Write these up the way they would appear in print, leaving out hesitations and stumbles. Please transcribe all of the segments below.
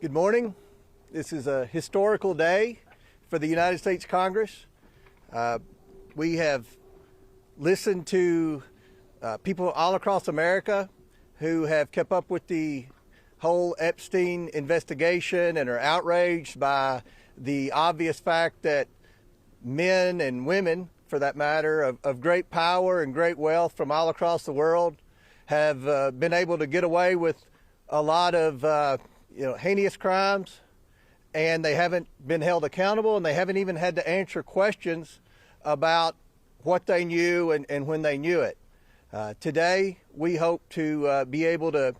Good morning. This is a historical day for the United States Congress. We have listened to people all across America who have kept up with the whole Epstein investigation and are outraged by the obvious fact that men and women, for that matter, of great power and great wealth from all across the world have been able to get away with a lot of heinous crimes, and they haven't been held accountable, and they haven't even had to answer questions about what they knew and when they knew it. Today, we hope to be able to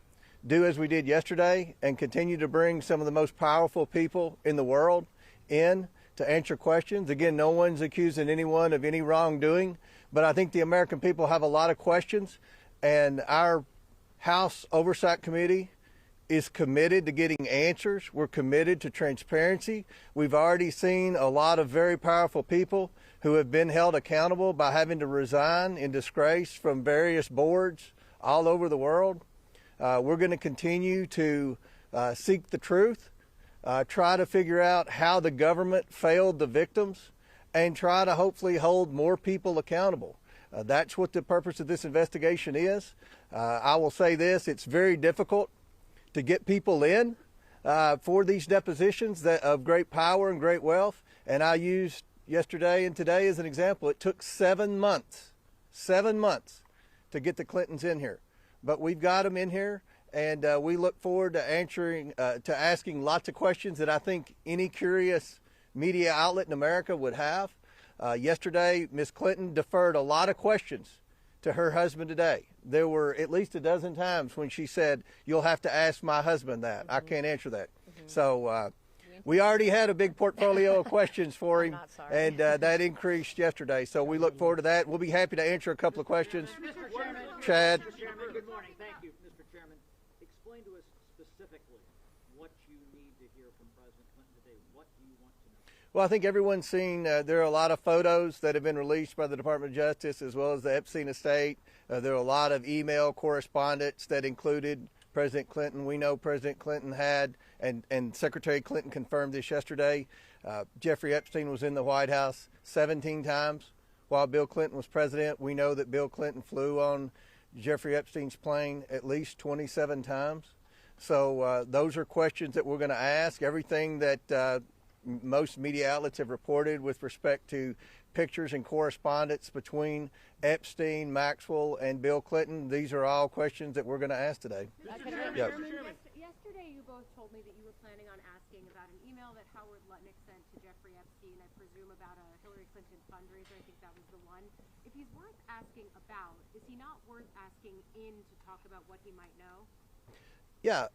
do as we did yesterday and continue to bring some of the most powerful people in the world in to answer questions. Again, no one's accusing anyone of any wrongdoing, but I think the American people have a lot of questions, and our House Oversight Committee is committed to getting answers. We're committed to transparency. We've already seen a lot of very powerful people who have been held accountable by having to resign in disgrace from various boards all over the world. We're going to continue to seek the truth, try to figure out how the government failed the victims, and try to hopefully hold more people accountable. That's what the purpose of this investigation is. I will say this, it's very difficult to get people in for these depositions of great power and great wealth. And I used yesterday and today as an example. It took 7 months to get the Clintons in here. But we've got them in here, and we look forward to asking lots of questions that I think any curious media outlet in America would have. Yesterday, Ms. Clinton deferred a lot of questions to her husband today. There were at least a dozen times when she said, "You'll have to ask my husband that. I can't answer that." So we already had a big portfolio of questions for him, and that increased yesterday. So we look forward to that. We'll be happy to answer a couple of questions. Mr. Chairman, Chad. Mr. Chairman, good morning. Thank you, Mr. Chairman. Explain to us specifically what you need to hear from President Clinton today. What do you want to know? Well, I think everyone's seen there are a lot of photos that have been released by the Department of Justice as well as the Epstein estate. There are a lot of email correspondence that included President Clinton. We know President Clinton had, and Secretary Clinton confirmed this yesterday, Jeffrey Epstein was in the White House 17 times while Bill Clinton was president. We know that Bill Clinton flew on Jeffrey Epstein's plane at least 27 times. So those are questions that we're going to ask. Everything that most media outlets have reported with respect to pictures and correspondence between Epstein, Maxwell, and Bill Clinton. These are all questions that we're going to ask today. Yep. Yesterday you both told me that you were planning on asking about an email that Howard Lutnick sent to Jeffrey Epstein, I presume about a Hillary Clinton fundraiser. I think that was the one. If he's worth asking about, is he not worth asking in to talk about what he might know? Yeah,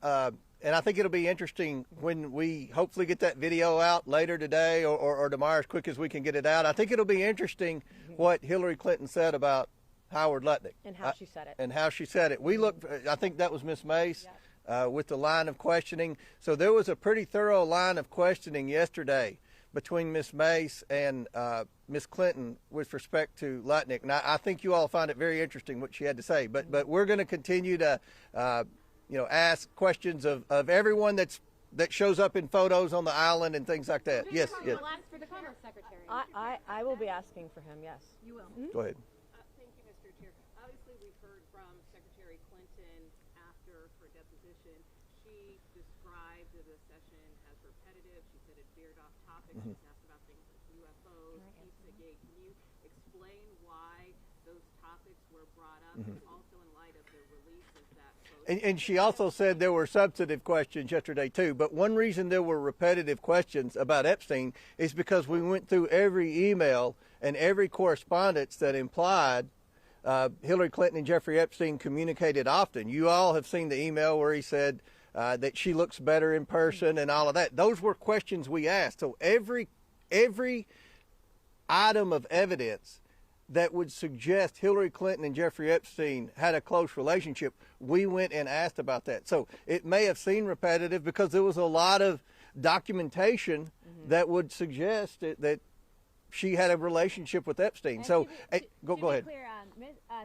and I think it'll be interesting when we hopefully get that video out later today or tomorrow as quick as we can get it out. I think it'll be interesting what Hillary Clinton said about Howard Lutnick. And how she said it. And how she said it. We looked, I think that was Ms. Mace with the line of questioning. So there was a pretty thorough line of questioning yesterday between Ms. Mace and Ms. Clinton with respect to Lutnick. And I think you all find it very interesting what she had to say. But we're going to continue to ask questions of everyone that shows up in photos on the island and things like that. Yes. We'll ask for the Commerce Secretary. I will be asking for him, yes. You will. Mm-hmm. Go ahead. Thank you, Mr. Chair. Obviously, we've heard from Secretary Clinton after her deposition. She described the session as repetitive. She said it veered off topic. She was asked about things like UFOs, Pizzagate. Can you explain why those topics were brought up, and also in light of the release of that photo? And she also said there were substantive questions yesterday, too. But one reason there were repetitive questions about Epstein is because we went through every email and every correspondence that implied Hillary Clinton and Jeffrey Epstein communicated often. You all have seen the email where he said that she looks better in person and all of that. Those were questions we asked. So every item of evidence that would suggest Hillary Clinton and Jeffrey Epstein had a close relationship, we went and asked about that. So it may have seemed repetitive because there was a lot of documentation that would suggest that she had a relationship with Epstein. And so go ahead. Clear,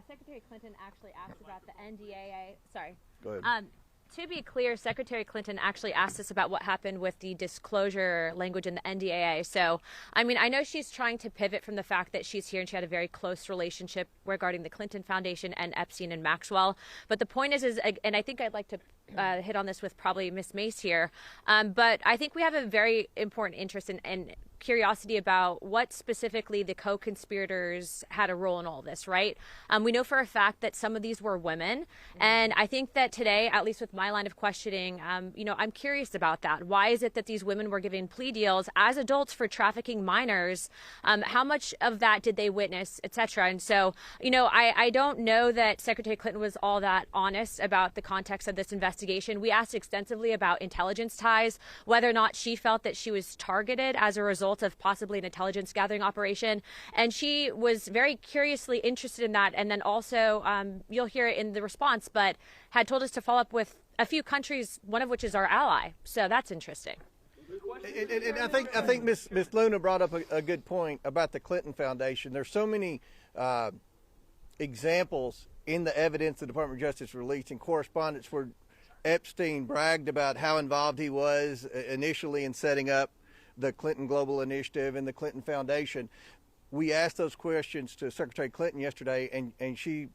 Secretary Clinton actually asked about the NDAA. Sorry. Go ahead. To be clear, Secretary Clinton actually asked us about what happened with the disclosure language in the NDAA. So, I mean, I know she's trying to pivot from the fact that she's here and she had a very close relationship regarding the Clinton Foundation and Epstein and Maxwell. But the point is, and I think I'd like to hit on this with probably Ms. Mace here, but I think we have a very important interest in curiosity about what specifically the co-conspirators had a role in all this, right? We know for a fact that some of these were women, and I think that today, at least with my line of questioning, I'm curious about that. Why is it that these women were given plea deals as adults for trafficking minors? How much of that did they witness, et cetera? And so, I don't know that Secretary Clinton was all that honest about the context of this investigation. We asked extensively about intelligence ties, whether or not she felt that she was targeted as a result of possibly an intelligence gathering operation. And she was very curiously interested in that. And then also, you'll hear it in the response, but had told us to follow up with a few countries, one of which is our ally. So that's interesting. And I think Ms. Luna brought up a good point about the Clinton Foundation. There's so many examples in the evidence the Department of Justice released in correspondence where Epstein bragged about how involved he was initially in setting up the Clinton Global Initiative and the Clinton Foundation. We asked those questions to Secretary Clinton yesterday, and she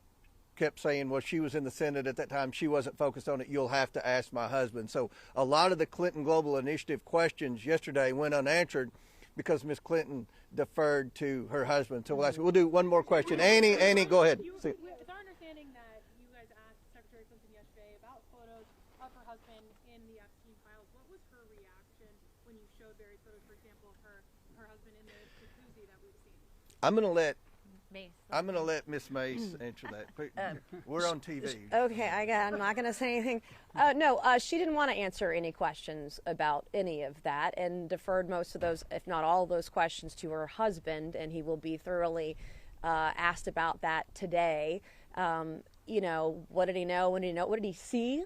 kept saying, well, she was in the Senate at that time. She wasn't focused on it. You'll have to ask my husband. So a lot of the Clinton Global Initiative questions yesterday went unanswered because Ms. Clinton deferred to her husband. So we'll do one more question. Annie, go ahead. It's our understanding that you guys asked Secretary Clinton yesterday about photos of her husband in the Epstein files. What was her reaction when you showed various photos, for example, of her husband in the jacuzzi that we've seen? I'm going to let Miss Mace answer that. We're on TV. Okay, I'm not going to say anything. No, she didn't want to answer any questions about any of that and deferred most of those, if not all of those questions, to her husband, and he will be thoroughly asked about that today. What did he know? When did he know? What did he see?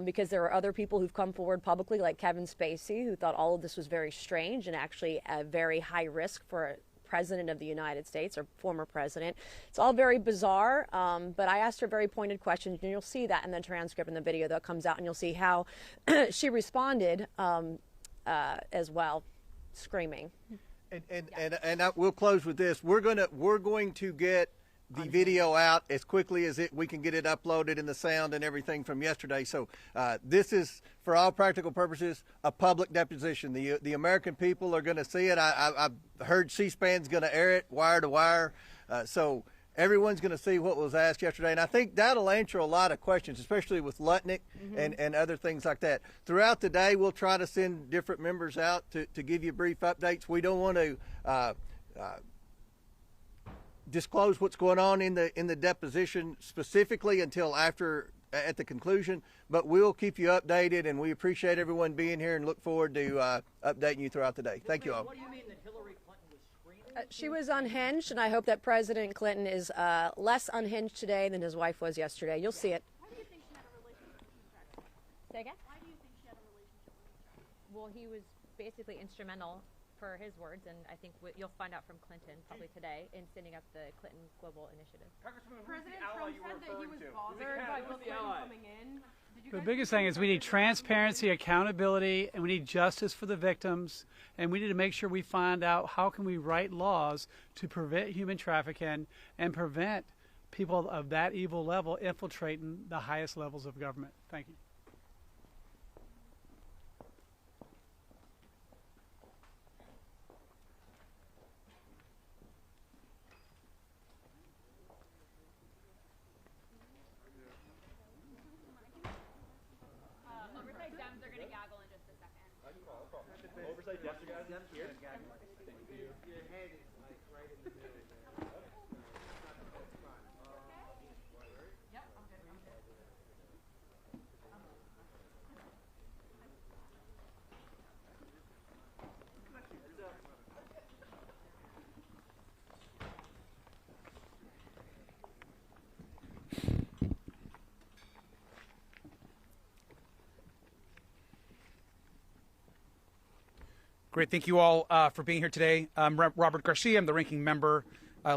Because there are other people who've come forward publicly, like Kevin Spacey, who thought all of this was very strange and actually a very high risk for a president of the United States or former president. It's all very bizarre, but I asked her very pointed questions, and you'll see that in the transcript in the video that comes out, and you'll see how she responded as well, screaming. And we'll close with this. We're going to get the video out as quickly as we can get it uploaded in the sound and everything from yesterday. So this is, for all practical purposes, a public deposition. The American people are going to see it. I've heard C-SPAN's going to air it wire to wire. So everyone's going to see what was asked yesterday. And I think that'll answer a lot of questions, especially with Lutnick and other things like that. Throughout the day, we'll try to send different members out to give you brief updates. We don't want to disclose what's going on in the deposition specifically until at the conclusion, but we'll keep you updated, and we appreciate everyone being here and look forward to updating you throughout the day. Thank you all. What do you mean that Hillary Clinton was screaming? She was unhinged, and I hope that President Clinton is less unhinged today than his wife was yesterday. You'll see it. Why do you think she had a relationship with Jeffrey? Say again? Why do you think she had a relationship with Jeffrey? Well, he was basically instrumental, per his words, and I think you'll find out from Clinton probably today, in sending up the Clinton Global Initiative. President Trump said that he was bothered by Bill Clinton coming in. The biggest thing is we need transparency, accountability, and we need justice for the victims, and we need to make sure we find out how can we write laws to prevent human trafficking and prevent people of that evil level infiltrating the highest levels of government. Thank you. Oversight Dems are going to gaggle in just a second. Oversight Dems here. Your head is like right in the middle there. Yep, I'm good. Great. Thank you all for being here today. I'm Robert Garcia. I'm the ranking member,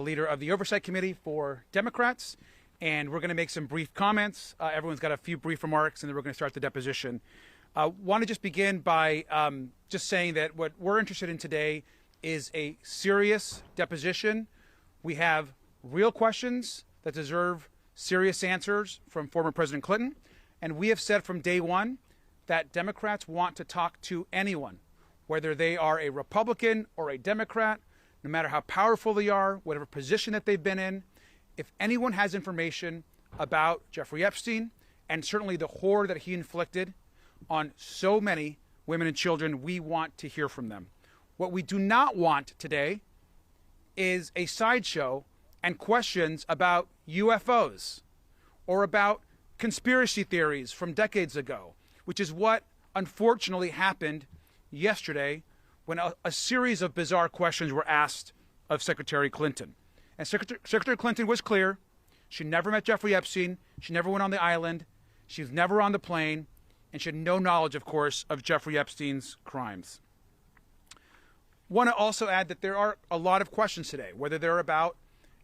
leader of the Oversight Committee for Democrats. and we're going to make some brief comments. Everyone's got a few brief remarks, and then we're going to start the deposition. Want to just begin by just saying that what we're interested in today is a serious deposition. We have real questions that deserve serious answers from former President Clinton, and we have said from day one that Democrats want to talk to anyone, whether they are a Republican or a Democrat, no matter how powerful they are, whatever position that they've been in. If anyone has information about Jeffrey Epstein and certainly the horror that he inflicted on so many women and children, we want to hear from them. What we do not want today is a sideshow and questions about UFOs or about conspiracy theories from decades ago, which is what unfortunately happened yesterday when a series of bizarre questions were asked of Secretary Clinton. And Secretary Clinton was clear. She never met Jeffrey Epstein. She never went on the island. She was never on the plane. And she had no knowledge, of course, of Jeffrey Epstein's crimes. Want to also add that there are a lot of questions today, whether they're about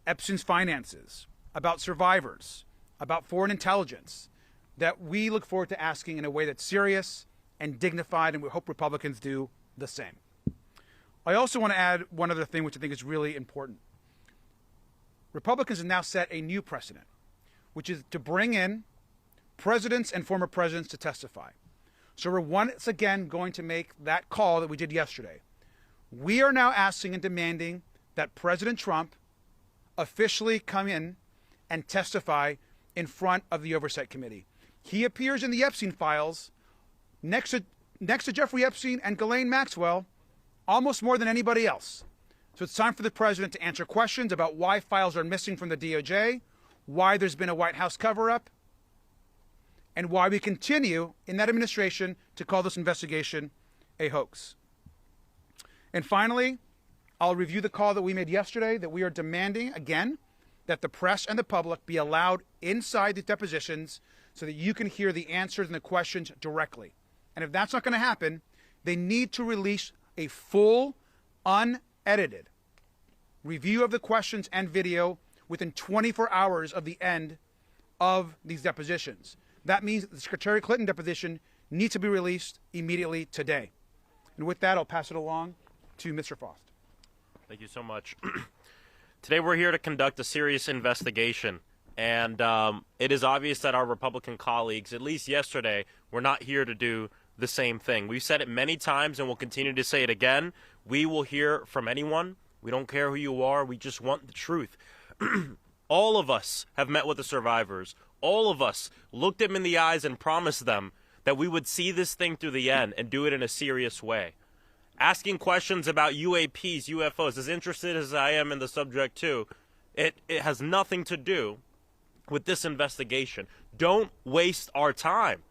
Epstein's finances, about survivors, about foreign intelligence, that we look forward to asking in a way that's serious and dignified, and we hope Republicans do the same. I also want to add one other thing, which I think is really important. Republicans have now set a new precedent, which is to bring in presidents and former presidents to testify. So we're once again going to make that call that we did yesterday. We are now asking and demanding that President Trump officially come in and testify in front of the Oversight Committee. He appears in the Epstein files next to Jeffrey Epstein and Ghislaine Maxwell almost more than anybody else. So it's time for the president to answer questions about why files are missing from the DOJ, why there's been a White House cover-up, and why we continue in that administration to call this investigation a hoax. And finally, I'll review the call that we made yesterday, that we are demanding, again, that the press and the public be allowed inside the depositions so that you can hear the answers and the questions directly. And if that's not going to happen, they need to release a full, unedited review of the questions and video within 24 hours of the end of these depositions. That means that the Secretary Clinton deposition needs to be released immediately today. And with that, I'll pass it along to Mr. Faust. Thank you so much. Today we're here to conduct a serious investigation, and it is obvious that our Republican colleagues, at least yesterday, were not here to do the same thing. We've said it many times and we'll continue to say it again. We will hear from anyone. We don't care who you are. We just want the truth. All of us have met with the survivors. All of us looked them in the eyes and promised them that we would see this thing through the end and do it in a serious way. Asking questions about UAPs, UFOs, as interested as I am in the subject too, it has nothing to do with this investigation. Don't waste our time.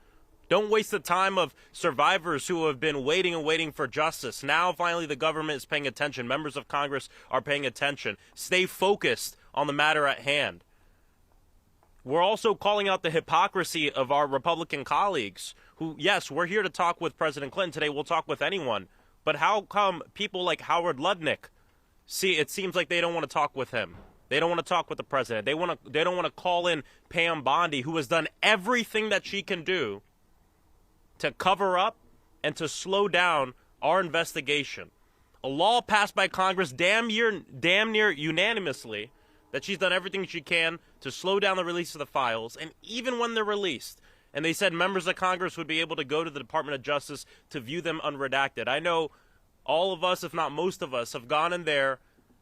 Don't waste the time of survivors who have been waiting and waiting for justice. Now, finally, the government is paying attention. Members of Congress are paying attention. Stay focused on the matter at hand. We're also calling out the hypocrisy of our Republican colleagues who, yes, we're here to talk with President Clinton today. We'll talk with anyone. But how come people like Howard Lutnick, it seems like they don't want to talk with him. They don't want to talk with the president. They don't want to call in Pam Bondi, who has done everything that she can do to cover up and to slow down our investigation. A law passed by Congress damn near unanimously that she's done everything she can to slow down the release of the files. And even when they're released, and they said members of Congress would be able to go to the Department of Justice to view them unredacted. I know all of us, if not most of us, have gone in there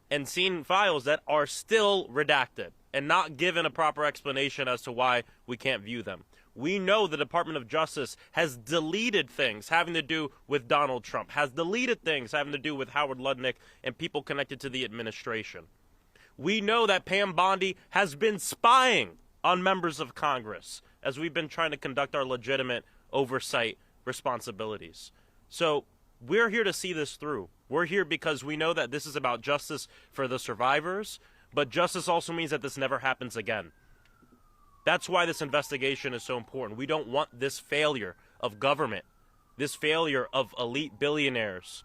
and seen files that are still redacted and not given a proper explanation as to why we can't view them. We know the Department of Justice has deleted things having to do with Donald Trump, has deleted things having to do with Howard Lutnick and people connected to the administration. We know that Pam Bondi has been spying on members of Congress as we've been trying to conduct our legitimate oversight responsibilities. So we're here to see this through. We're here because we know that this is about justice for the survivors, but justice also means that this never happens again. That's why this investigation is so important. We don't want this failure of government, this failure of elite billionaires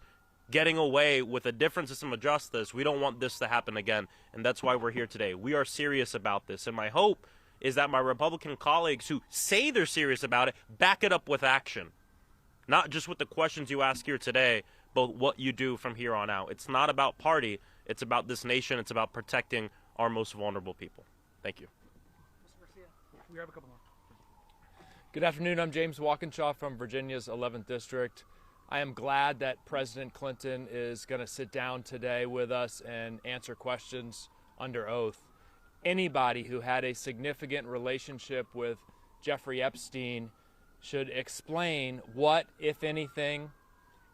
getting away with a different system of justice. We don't want this to happen again, and that's why we're here today. We are serious about this, and my hope is that my Republican colleagues who say they're serious about it back it up with action. Not just with the questions you ask here today, but what you do from here on out. It's not about party. It's about this nation. It's about protecting our most vulnerable people. Thank you. We have a couple more. Good afternoon. I'm James Walkinshaw from Virginia's 11th District. I am glad that President Clinton is going to sit down today with us and answer questions under oath. Anybody who had a significant relationship with Jeffrey Epstein should explain what, if anything,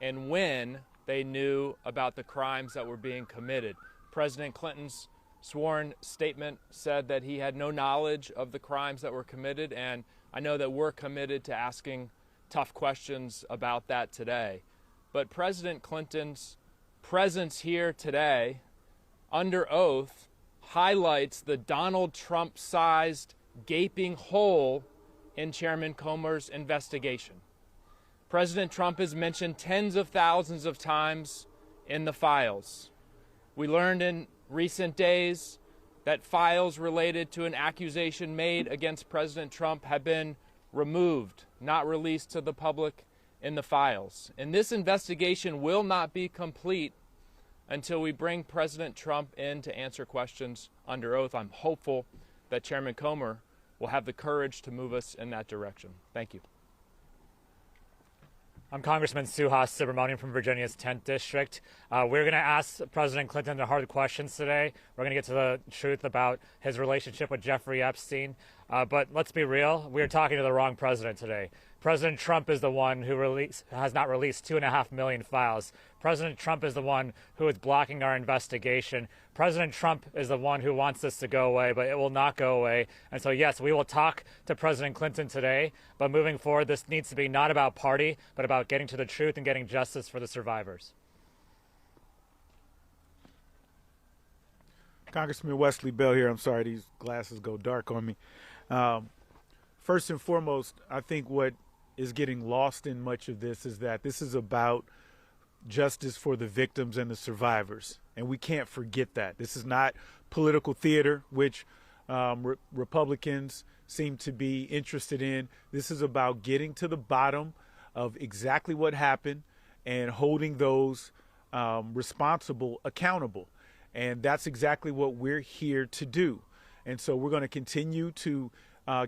and when they knew about the crimes that were being committed. President Clinton's sworn statement said that he had no knowledge of the crimes that were committed, and I know that we're committed to asking tough questions about that today. But President Clinton's presence here today, under oath, highlights the Donald Trump-sized gaping hole in Chairman Comer's investigation. President Trump is mentioned tens of thousands of times in the files. We learned in recent days that files related to an accusation made against President Trump have been removed, not released to the public in the files. And this investigation will not be complete until we bring President Trump in to answer questions under oath. I'm hopeful that Chairman Comer will have the courage to move us in that direction. Thank you. I'm Congressman Suhas Subramanian from Virginia's 10th District. We're going to ask President Clinton the hard questions today. We're going to get to the truth about his relationship with Jeffrey Epstein. But let's be real, we're talking to the wrong president today. President Trump is the one who has not released 2.5 million files. President Trump is the one who is blocking our investigation. President Trump is the one who wants this to go away, but it will not go away. And so, yes, we will talk to President Clinton today, but moving forward, this needs to be not about party, but about getting to the truth and getting justice for the survivors. Congressman Wesley Bell here. I'm sorry, these glasses go dark on me. First and foremost, I think what is getting lost in much of this is that this is about justice for the victims and the survivors. And we can't forget that. This is not political theater, which Republicans seem to be interested in. This is about getting to the bottom of exactly what happened and holding those responsible accountable. And that's exactly what we're here to do. And so we're going to continue to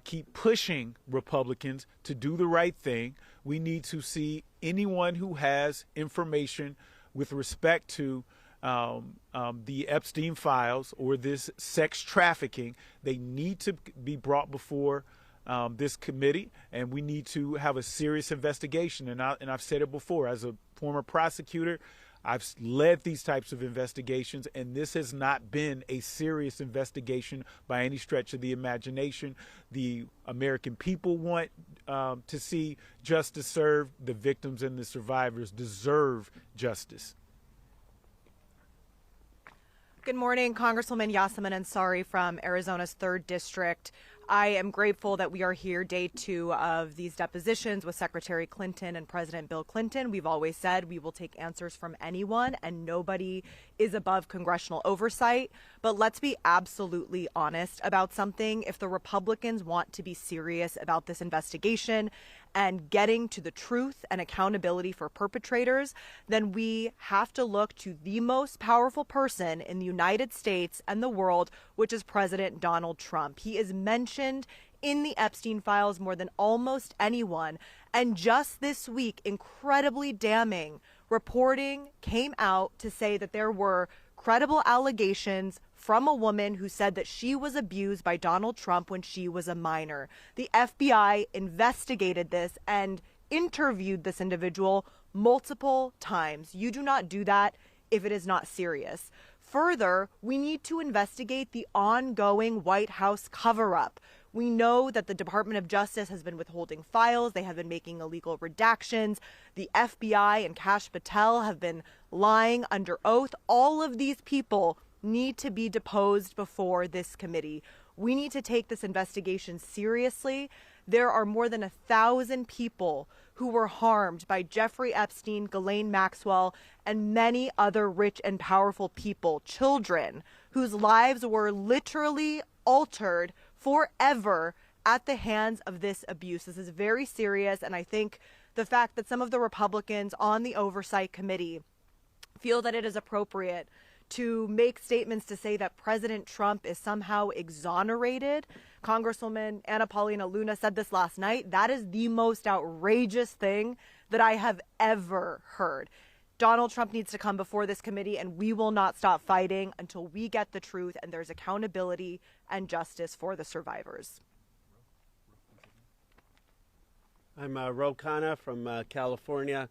keep pushing Republicans to do the right thing. We need to see anyone who has information with respect to the Epstein files or this sex trafficking. They need to be brought before this committee, and we need to have a serious investigation. And I've said it before, as a former prosecutor, I've led these types of investigations, and this has not been a serious investigation by any stretch of the imagination. The American people want to see justice served. The victims and the survivors deserve justice. Good morning, Congresswoman Yasamin Ansari from Arizona's 3rd District. I am grateful that we are here day 2 of these depositions with Secretary Clinton and President Bill Clinton. We've always said we will take answers from anyone, and nobody is above congressional oversight. But let's be absolutely honest about something. If the Republicans want to be serious about this investigation and getting to the truth and accountability for perpetrators, then we have to look to the most powerful person in the United States and the world, which is President Donald Trump. He is mentioned in the Epstein files more than almost anyone. And just this week, incredibly damning reporting came out to say that there were credible allegations from a woman who said that she was abused by Donald Trump when she was a minor. The FBI investigated this and interviewed this individual multiple times. You do not do that if it is not serious. Further, we need to investigate the ongoing White House cover-up. We know that the Department of Justice has been withholding files. They have been making illegal redactions. The FBI and Kash Patel have been lying under oath. All of these people need to be deposed before this committee. We need to take this investigation seriously. There are more than 1,000 people who were harmed by Jeffrey Epstein, Ghislaine Maxwell, and many other rich and powerful people, children whose lives were literally altered forever at the hands of this abuse. This is very serious, and I think the fact that some of the Republicans on the Oversight Committee feel that it is appropriate to make statements to say that President Trump is somehow exonerated. Congresswoman Anna Paulina Luna said this last night. That is the most outrageous thing that I have ever heard. Donald Trump needs to come before this committee, and we will not stop fighting until we get the truth and there's accountability and justice for the survivors. I'm Ro Khanna from California.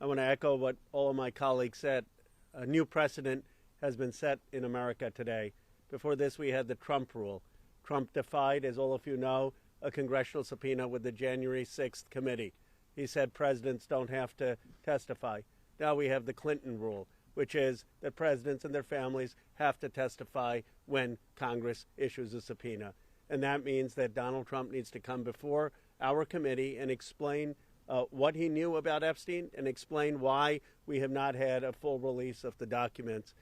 I want to echo what all of my colleagues said. A new precedent has been set in America today. Before this, we had the Trump rule. Trump defied, as all of you know, a congressional subpoena with the January 6th committee. He said presidents don't have to testify. Now we have the Clinton rule, which is that presidents and their families have to testify when Congress issues a subpoena. And that means that Donald Trump needs to come before our committee and explain what he knew about Epstein and explain why we have not had a full release of the documents.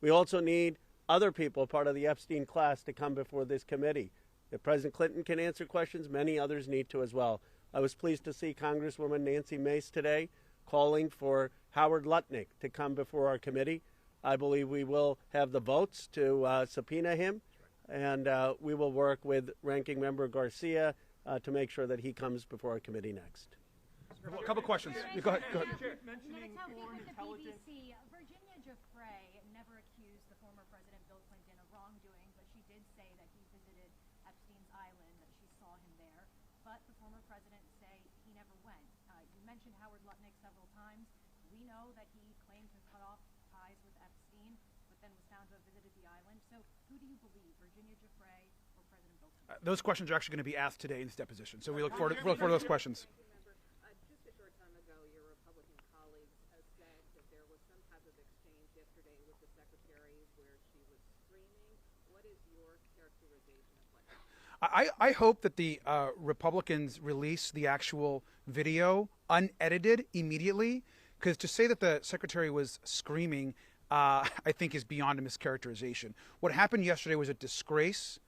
We also need other people, part of the Epstein class, to come before this committee. If President Clinton can answer questions, many others need to as well. I was pleased to see Congresswoman Nancy Mace today calling for Howard Lutnick to come before our committee. I believe we will have the votes to subpoena him, and we will work with Ranking Member Garcia to make sure that he comes before our committee next. A couple questions. Go ahead. Mentioning foreign intelligence. BBC, Virginia Jeffrey never accused the former President Bill Clinton of wrongdoing, but she did say that he visited Epstein's island, that she saw him there. But the former president say he never went. You mentioned Howard Lutnick several times. We know that he claimed to cut off ties with Epstein, but then was found to have visited the island. So who do you believe, Virginia Jeffrey or President Bill Clinton? Those questions are actually going to be asked today in this deposition, so we look forward to those questions. Just a short time ago, your Republican colleagues have said that there was some type of exchange yesterday with the secretary where she was screaming. What is your characterization of what happened? I hope that the Republicans release the actual video unedited immediately, because to say that the secretary was screaming, I think is beyond a mischaracterization. What happened yesterday was a disgrace.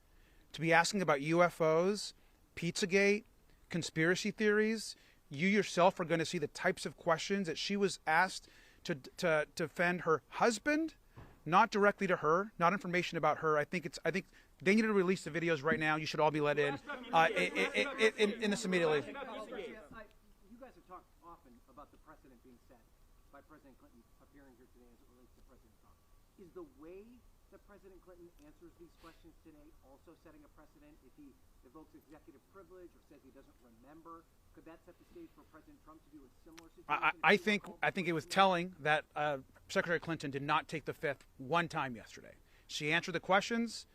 To be asking about UFOs, Pizzagate, conspiracy theories, you yourself are going to see the types of questions that she was asked to defend her husband, not directly to her, not information about her. I think they need to release the videos right now. You should all be let in this immediately. You guys have talked often about the precedent being set by President Clinton appearing here today as it relates to President Trump. Is the way that President Clinton answers these questions today also setting a precedent? If he evokes executive privilege or says he doesn't remember, could that set the stage for President Trump to do a similar situation? I think it was telling that Secretary Clinton did not take the fifth one time yesterday. She answered the questions.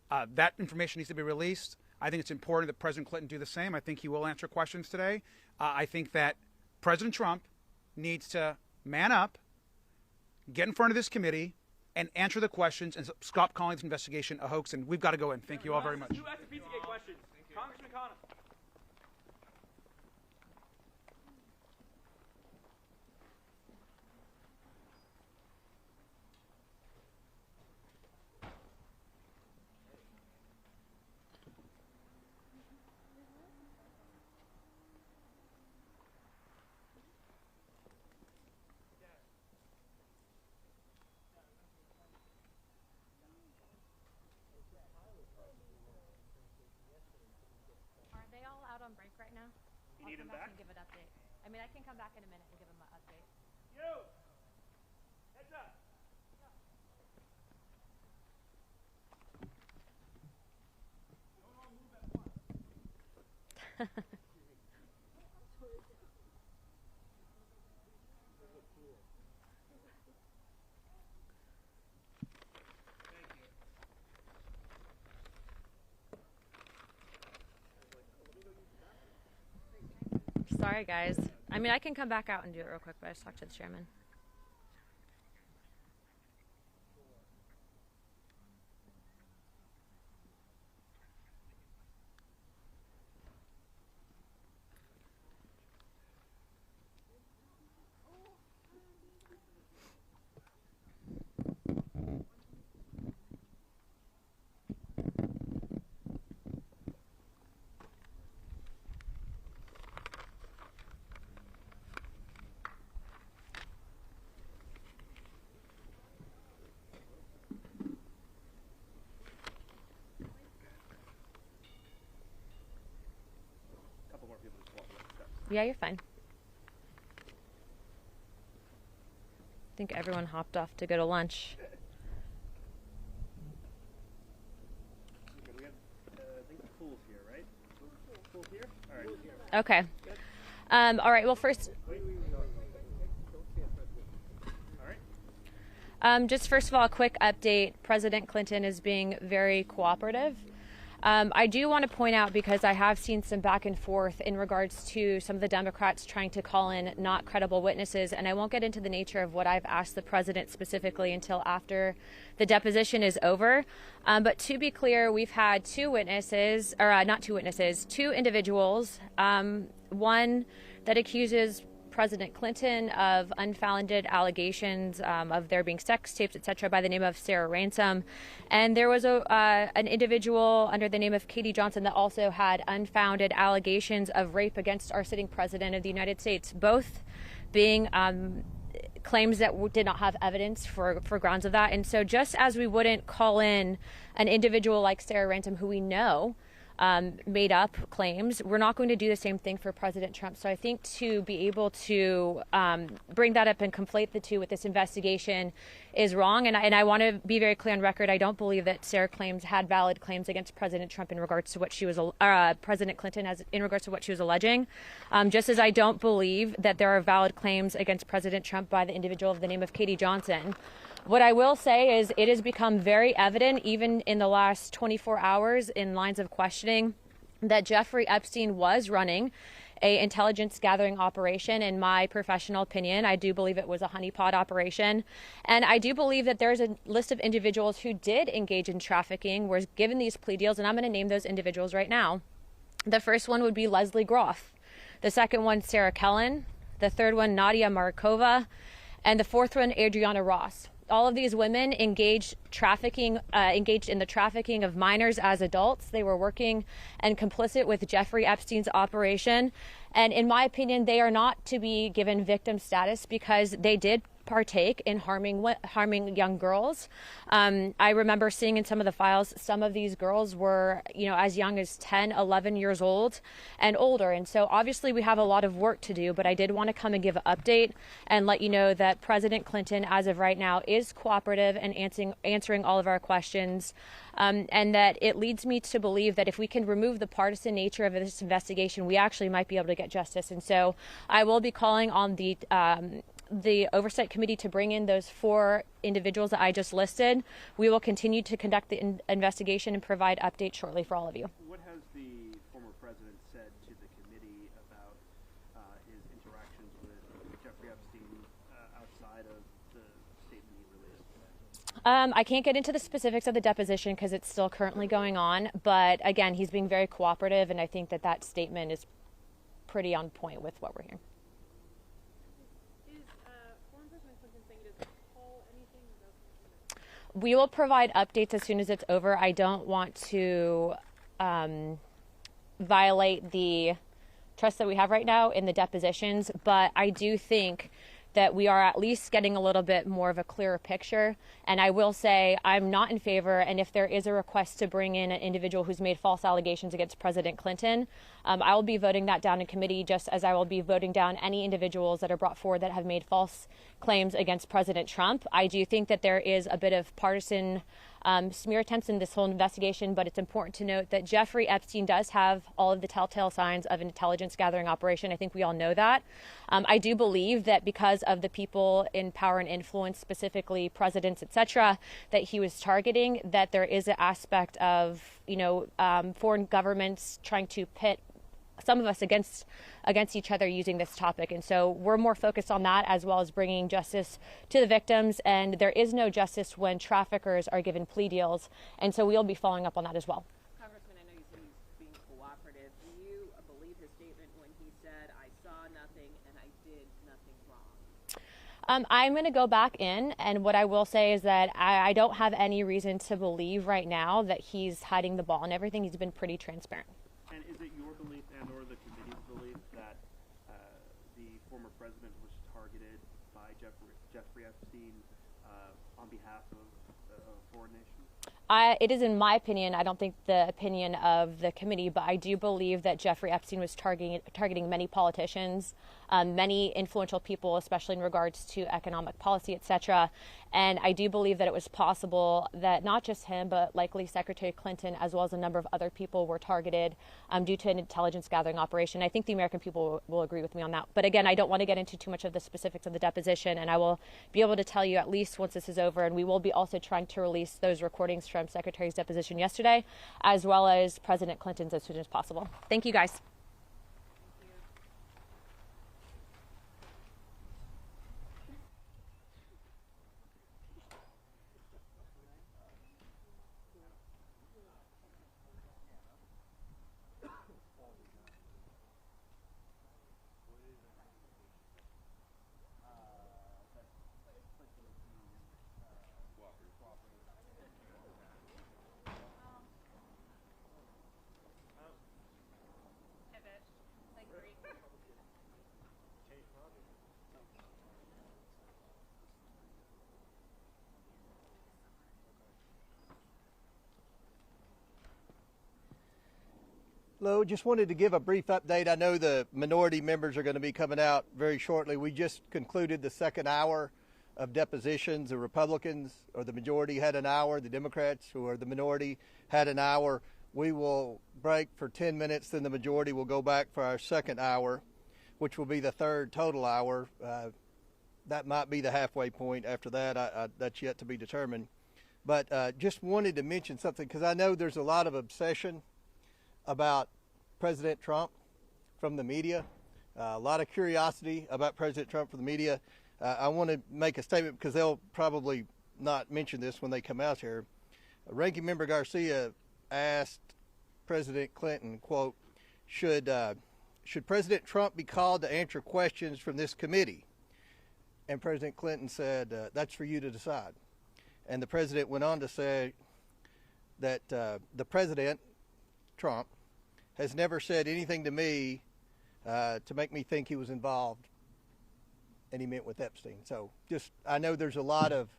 That information needs to be released. I think it's important that President Clinton do the same. I think he will answer questions today. I think that President Trump needs to man up, get in front of this committee, and answer the questions and stop calling this investigation a hoax. And we've got to go in. Thank you all very much. Questions. Congressman Connor. Are they all out on break right now? You need I'll come them back? and give an update. I mean, I can come back in a minute and give them an update. You! Heads up! Sorry, guys. I mean, I can come back out and do it real quick, but I just talked to the chairman. Yeah, you're fine. I think everyone hopped off to go to lunch. Okay. All right. Well, first. Just first of all, a quick update. President Clinton is being very cooperative. I do want to point out, because I have seen some back and forth in regards to some of the Democrats trying to call in not credible witnesses, and I won't get into the nature of what I've asked the president specifically until after the deposition is over. But to be clear, we've had two individuals, one that accuses President Clinton of unfounded allegations of there being sex tapes, etc., by the name of Sarah Ransom. And there was an individual under the name of Katie Johnson that also had unfounded allegations of rape against our sitting president of the United States, both being claims that did not have evidence for grounds of that. And so just as we wouldn't call in an individual like Sarah Ransom, who we know made up claims, we're not going to do the same thing for President Trump. So I think to be able to bring that up and conflate the two with this investigation is wrong. And I want to be very clear on record. I don't believe that Sarah claims had valid claims against President Trump in regards to what she was, President Clinton has in regards to what she was alleging. Just as I don't believe that there are valid claims against President Trump by the individual of the name of Katie Johnson. What I will say is it has become very evident, even in the last 24 hours in lines of questioning, that Jeffrey Epstein was running an intelligence gathering operation. In my professional opinion, I do believe it was a honeypot operation. And I do believe that there's a list of individuals who did engage in trafficking, were given these plea deals, and I'm going to name those individuals right now. The first one would be Leslie Groff. The second one, Sarah Kellen. The third one, Nadia Markova. And the fourth one, Adriana Ross. All of these women engaged in the trafficking of minors as adults. They were working and complicit with Jeffrey Epstein's operation. And in my opinion, they are not to be given victim status because they did partake in harming young girls. I remember seeing in some of the files, some of these girls were, as young as 10, 11 years old and older. And so obviously we have a lot of work to do, but I did want to come and give an update and let you know that President Clinton, as of right now, is cooperative and answering all of our questions. And that it leads me to believe that if we can remove the partisan nature of this investigation, we actually might be able to get justice. And so I will be calling on the Oversight Committee to bring in those 4 individuals that I just listed. We will continue to conduct the investigation and provide updates shortly for all of you. What has the former president said to the committee about his interactions with Jeffrey Epstein outside of the statement he released? I can't get into the specifics of the deposition because it's still currently going on. But again, he's being very cooperative, and I think that statement is pretty on point with what we're hearing. We will provide updates as soon as it's over. I don't want to violate the trust that we have right now in the depositions, but I do think that we are at least getting a little bit more of a clearer picture. And I will say I'm not in favor, and if there is a request to bring in an individual who's made false allegations against President Clinton, I will be voting that down in committee, just as I will be voting down any individuals that are brought forward that have made false claims against President Trump. I do think that there is a bit of partisan smear attempts in this whole investigation, but it's important to note that Jeffrey Epstein does have all of the telltale signs of an intelligence gathering operation. I think we all know that. I do believe that because of the people in power and influence, specifically presidents, etc., that he was targeting, that there is an aspect of, foreign governments trying to pit some of us against each other using this topic. And so we're more focused on that, as well as bringing justice to the victims. And there is no justice when traffickers are given plea deals. And so we'll be following up on that as well. Congressman, I know you said he's being cooperative. Do you believe his statement when he said, I saw nothing and I did nothing wrong? I'm going to go back in, and what I will say is that I don't have any reason to believe right now that he's hiding the ball and everything. He's been pretty transparent. And is it your belief and or the committee's belief that the former president was targeted by Jeffrey Epstein on behalf of a foreign nation? It is, in my opinion, I don't think the opinion of the committee, but I do believe that Jeffrey Epstein was targeting many politicians, many influential people, especially in regards to economic policy, etc. And I do believe that it was possible that not just him, but likely Secretary Clinton, as well as a number of other people, were targeted due to an intelligence gathering operation. I think the American people will agree with me on that. But again, I don't want to get into too much of the specifics of the deposition, and I will be able to tell you at least once this is over, and we will be also trying to release those recordings from Secretary's deposition yesterday, as well as President Clinton's as soon as possible. Thank you, guys. Hello, just wanted to give a brief update. I know the minority members are going to be coming out very shortly. We just concluded the second hour of depositions. The Republicans, or the majority, had an hour. The Democrats, who are the minority, had an hour. We will break for 10 minutes, then the majority will go back for our second hour, which will be the third total hour. That might be the halfway point. After that, that's yet to be determined. But just wanted to mention something, because I know there's a lot of obsession about President Trump from the media, a lot of curiosity about President Trump from the media. I want to make a statement, because they'll probably not mention this when they come out here. Ranking Member Garcia asked President Clinton, quote, should President Trump be called to answer questions from this committee? And President Clinton said, that's for you to decide. And the president went on to say that the president, Trump, has never said anything to me to make me think he was involved, and he meant with Epstein. So just, I know there's a lot of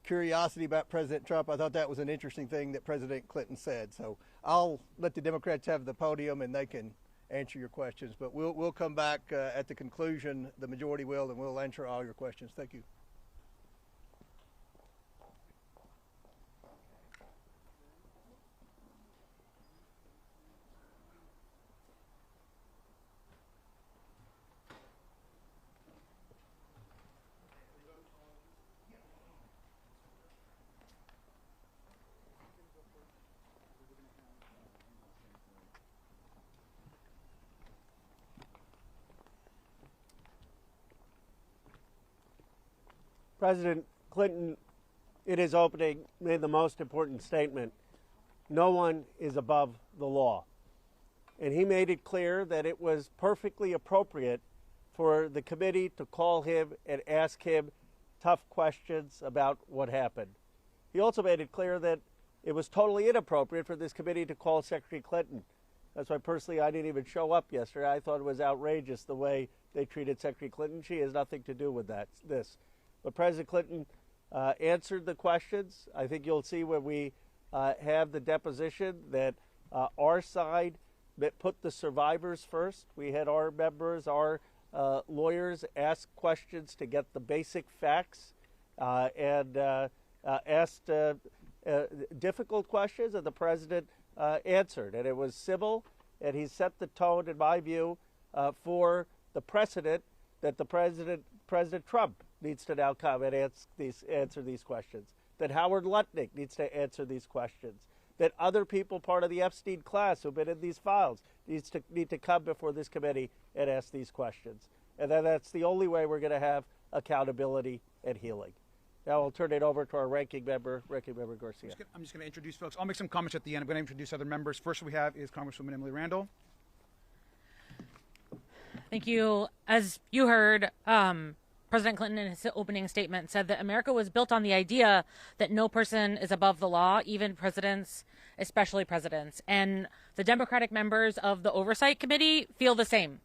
curiosity about President Trump. I thought that was an interesting thing that President Clinton said. So I'll let the Democrats have the podium and they can answer your questions. But we'll come back at the conclusion, the majority will, and we'll answer all your questions. Thank you. President Clinton, in his opening, made the most important statement: no one is above the law. And he made it clear that it was perfectly appropriate for the committee to call him and ask him tough questions about what happened. He also made it clear that it was totally inappropriate for this committee to call Secretary Clinton. That's why personally I didn't even show up yesterday. I thought it was outrageous the way they treated Secretary Clinton. She has nothing to do with this. But President Clinton answered the questions. I think you'll see when we have the deposition that our side that put the survivors first. We had our members, our lawyers ask questions to get the basic facts and asked difficult questions, and the president answered. And it was civil, and he set the tone, in my view, for the precedent that President Trump needs to now come and answer these questions, that Howard Lutnick needs to answer these questions, that other people part of the Epstein class who've been in these files need to come before this committee and ask these questions. And then that's the only way we're going to have accountability and healing. Now I'll turn it over to our Ranking Member Garcia. I'm just going to introduce folks. I'll make some comments at the end. I'm going to introduce other members. First we have is Congresswoman Emily Randall. Thank you. As you heard, President Clinton in his opening statement said that America was built on the idea that no person is above the law, even presidents, especially presidents. And the Democratic members of the Oversight Committee feel the same.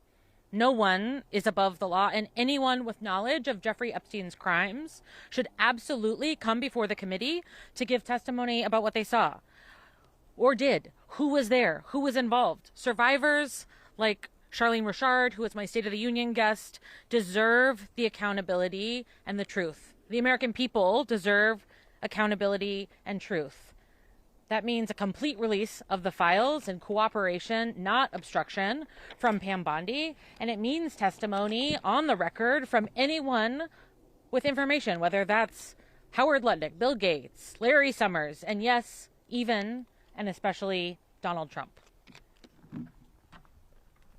No one is above the law, and anyone with knowledge of Jeffrey Epstein's crimes should absolutely come before the committee to give testimony about what they saw or did. Who was there? Who was involved? Survivors like Charlene Richard, who was my State of the Union guest, deserve the accountability and the truth. The American people deserve accountability and truth. That means a complete release of the files and cooperation, not obstruction, from Pam Bondi. And it means testimony on the record from anyone with information, whether that's Howard Lutnick, Bill Gates, Larry Summers, and yes, even and especially Donald Trump.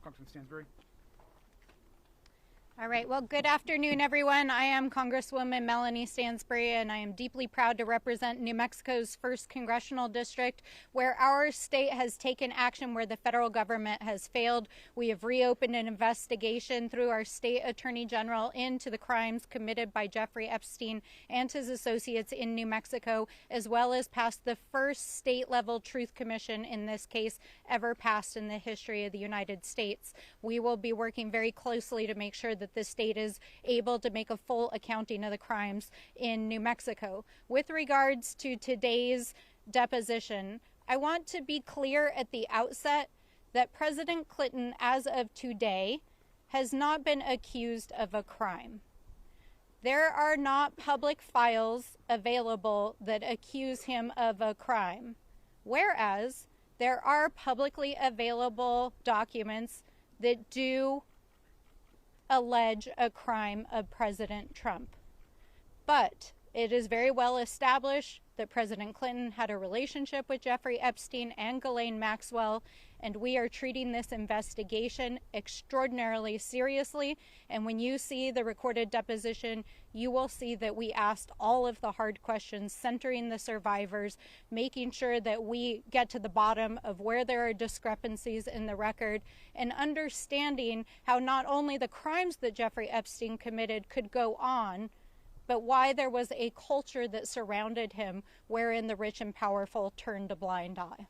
Congressman Stansbury. All right. Well, good afternoon, everyone. I am Congresswoman Melanie Stansbury, and I am deeply proud to represent New Mexico's 1st Congressional District, where our state has taken action where the federal government has failed. We have reopened an investigation through our state attorney general into the crimes committed by Jeffrey Epstein and his associates in New Mexico, as well as passed the first state-level truth commission in this case ever passed in the history of the United States. We will be working very closely to make sure that the state is able to make a full accounting of the crimes in New Mexico. With regards to today's deposition, I want to be clear at the outset that President Clinton, as of today, has not been accused of a crime. There are not public files available that accuse him of a crime, whereas there are publicly available documents that do allege a crime of President Trump. But it is very well established that President Clinton had a relationship with Jeffrey Epstein and Ghislaine Maxwell, and we are treating this investigation extraordinarily seriously. And when you see the recorded deposition, you will see that we asked all of the hard questions centering the survivors, making sure that we get to the bottom of where there are discrepancies in the record, and understanding how not only the crimes that Jeffrey Epstein committed could go on, but why there was a culture that surrounded him wherein the rich and powerful turned a blind eye.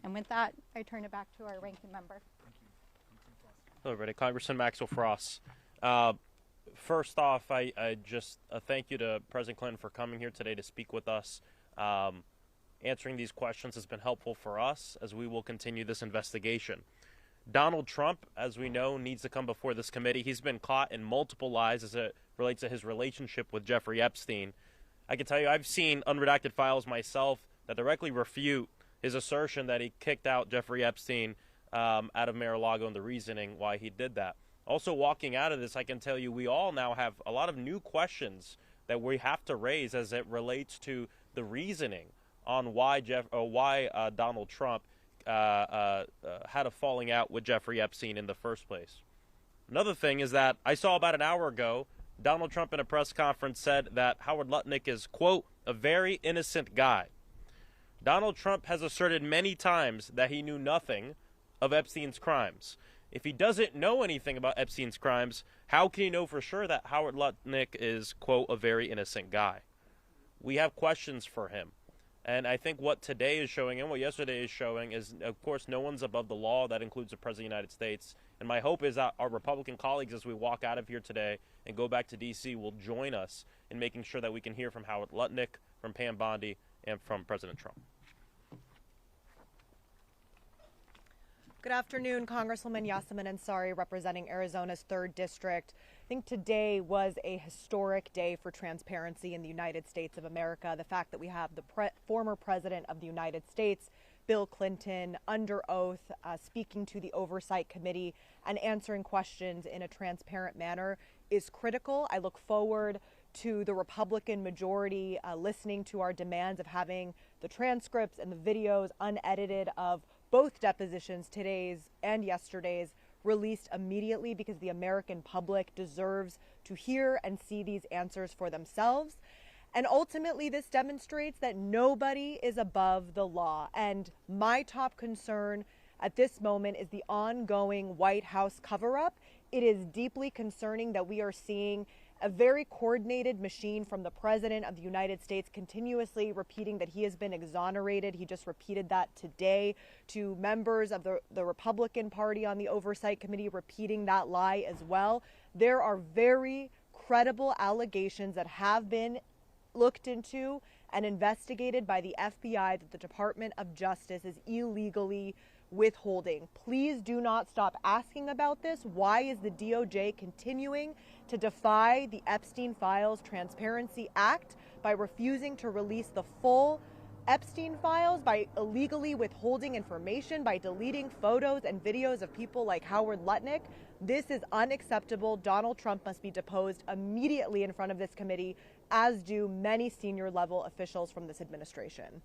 And with that, I turn it back to our ranking member. Hello, everybody. Congressman Maxwell Frost. First off, I just thank you to President Clinton for coming here today to speak with us. Answering these questions has been helpful for us as we will continue this investigation. Donald Trump, as we know, needs to come before this committee. He's been caught in multiple lies as it relates to his relationship with Jeffrey Epstein. I can tell you I've seen unredacted files myself that directly refute his assertion that he kicked out Jeffrey Epstein out of Mar-a-Lago and the reasoning why he did that. Also, walking out of this, I can tell you we all now have a lot of new questions that we have to raise as it relates to the reasoning on why Donald Trump had a falling out with Jeffrey Epstein in the first place. Another thing is that I saw about an hour ago, Donald Trump in a press conference said that Howard Lutnick is, quote, a very innocent guy. Donald Trump has asserted many times that he knew nothing of Epstein's crimes. If he doesn't know anything about Epstein's crimes, how can he know for sure that Howard Lutnick is, quote, a very innocent guy? We have questions for him. And I think what today is showing and what yesterday is showing is, of course, no one's above the law. That includes the President of the United States. And my hope is that our Republican colleagues, as we walk out of here today and go back to D.C., will join us in making sure that we can hear from Howard Lutnick, from Pam Bondi, and from President Trump. Good afternoon, Congresswoman Yasamin Ansari, representing Arizona's 3rd District. I think today was a historic day for transparency in the United States of America. The fact that we have the former President of the United States, Bill Clinton, under oath, speaking to the Oversight Committee and answering questions in a transparent manner is critical. I look forward to the Republican majority listening to our demands of having the transcripts and the videos unedited of both depositions, today's and yesterday's, released immediately, because the American public deserves to hear and see these answers for themselves. And ultimately, this demonstrates that nobody is above the law. And my top concern at this moment is the ongoing White House cover-up. It is deeply concerning that we are seeing a very coordinated machine from the President of the United States, continuously repeating that he has been exonerated. He just repeated that today to members of the Republican Party on the Oversight Committee, repeating that lie as well. There are very credible allegations that have been looked into and investigated by the FBI that the Department of Justice is illegally withholding. Please do not stop asking about this. Why is the DOJ continuing to defy the Epstein Files Transparency Act by refusing to release the full Epstein files, by illegally withholding information, by deleting photos and videos of people like Howard Lutnick? This is unacceptable. Donald Trump must be deposed immediately in front of this committee, as do many senior level officials from this administration.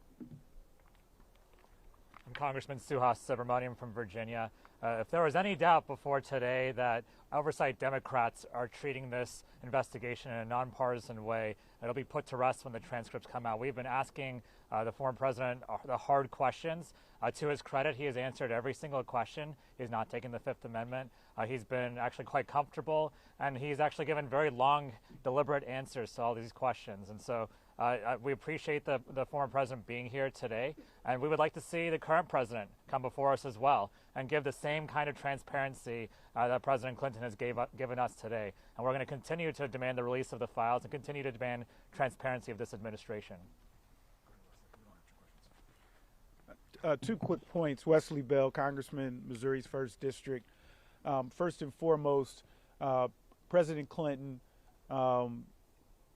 I'm Congressman Suhas Subramaniam from Virginia. If there was any doubt before today that oversight Democrats are treating this investigation in a nonpartisan way, it'll be put to rest when the transcripts come out. We've been asking the former president the hard questions. To his credit, he has answered every single question. He's not taken the Fifth Amendment. He's been actually quite comfortable, and he's actually given very long, deliberate answers to all these questions. And so we appreciate the former president being here today, and we would like to see the current president come before us as well and give the same kind of transparency that President Clinton has given us today. And we're going to continue to demand the release of the files and continue to demand transparency of this administration. Two quick points. Wesley Bell, Congressman, Missouri's 1st District. First and foremost, President Clinton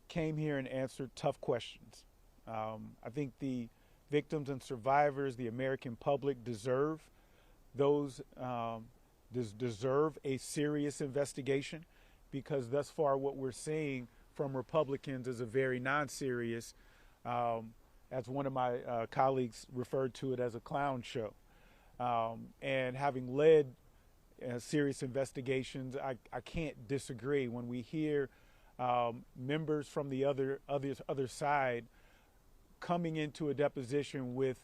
came here and answered tough questions. I think the victims and survivors, the American public, deserve a serious investigation, because thus far what we're seeing from Republicans is a very non-serious, as one of my colleagues referred to it as a clown show. And having led serious investigations, I can't disagree when we hear members from the other side coming into a deposition with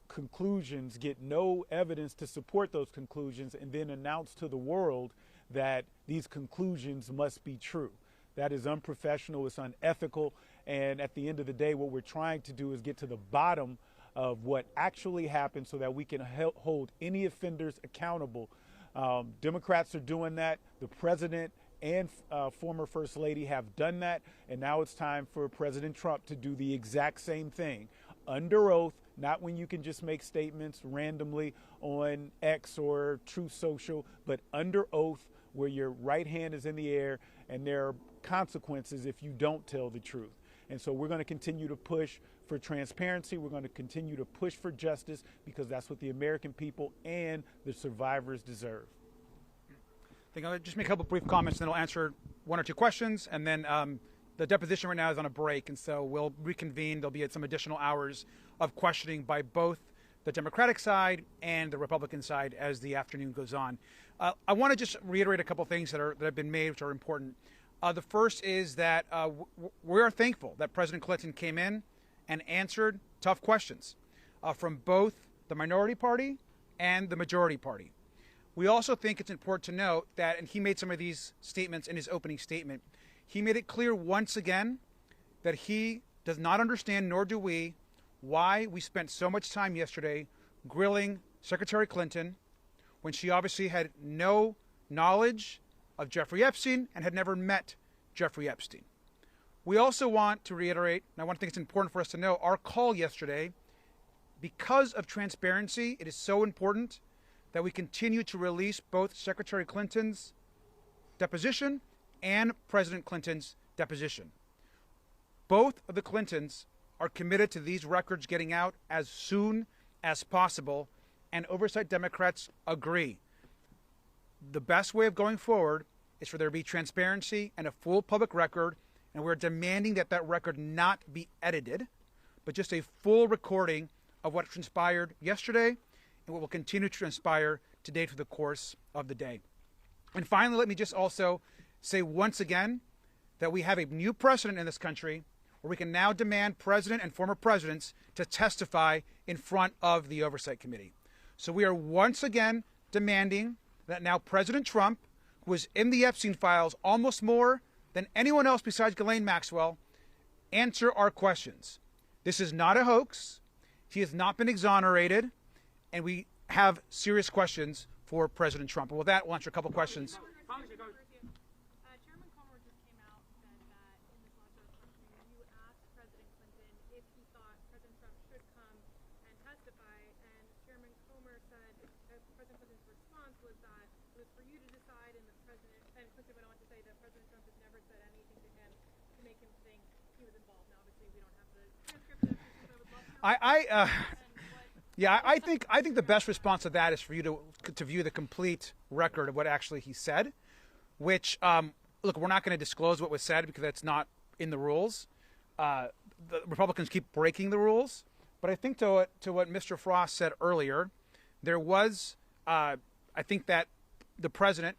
conclusions, get no evidence to support those conclusions, and then announce to the world that these conclusions must be true. That is unprofessional, it's unethical, and at the end of the day, what we're trying to do is get to the bottom of what actually happened so that we can hold any offenders accountable. Democrats are doing that. The president and former First Lady have done that, and now it's time for President Trump to do the exact same thing. Under oath, not when you can just make statements randomly on X or Truth Social, but under oath where your right hand is in the air and there are consequences if you don't tell the truth. And so we're going to continue to push for transparency. We're going to continue to push for justice, because that's what the American people and the survivors deserve. I think I'll just make a couple brief comments, and then I'll answer one or two questions. And then the deposition right now is on a break, and so we'll reconvene. There'll be some additional hours of questioning by both the Democratic side and the Republican side as the afternoon goes on. I want to just reiterate a couple things that have been made, which are important. The first is that we are thankful that President Clinton came in and answered tough questions from both the minority party and the majority party. We also think it's important to note that, and he made some of these statements in his opening statement, he made it clear once again that he does not understand, nor do we, why we spent so much time yesterday grilling Secretary Clinton when she obviously had no knowledge of Jeffrey Epstein and had never met Jeffrey Epstein. We also want to reiterate, and I want to think it's important for us to know, our call yesterday, because of transparency, it is so important that we continue to release both Secretary Clinton's deposition and President Clinton's deposition. Both of the Clintons are committed to these records getting out as soon as possible, and Oversight Democrats agree. The best way of going forward is for there to be transparency and a full public record, and we're demanding that that record not be edited, but just a full recording of what transpired yesterday and what will continue to transpire today through the course of the day. And finally, let me just also say once again that we have a new precedent in this country where we can now demand president and former presidents to testify in front of the Oversight Committee. So we are once again demanding that now President Trump, who was in the Epstein files almost more than anyone else besides Ghislaine Maxwell answer our questions. This is not a hoax. He has not been exonerated, and we have serious questions for President Trump. And with that, we'll answer a couple questions. Chairman Comer just came out and said that in this last questioning, you asked President Clinton if he thought President Trump should come and testify, and Chairman Comer said that President Clinton's response was that it was for you to decide, and Clinton went on to say that President Trump has never said anything to him to make him think he was involved. Now, obviously, we don't have the transcript of this, but I would love to I think the best response to that is for you to view the complete record of what actually he said, which look, we're not going to disclose what was said because that's not in the rules. The Republicans keep breaking the rules, but I think to what Mr. Frost said earlier, there was I think that the President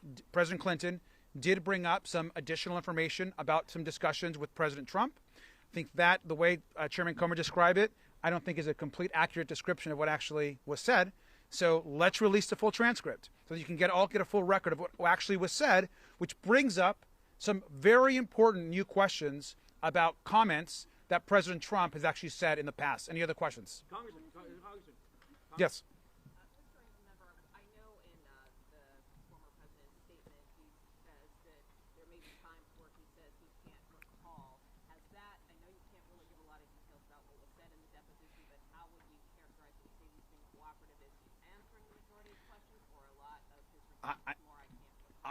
Clinton, did bring up some additional information about some discussions with President Trump. I think that the way Chairman Comer described it, I don't think is a complete accurate description of what actually was said. So let's release the full transcript so that you can get a full record of what actually was said, which brings up some very important new questions about comments that President Trump has actually said in the past. Any other questions? Congressman. Yes.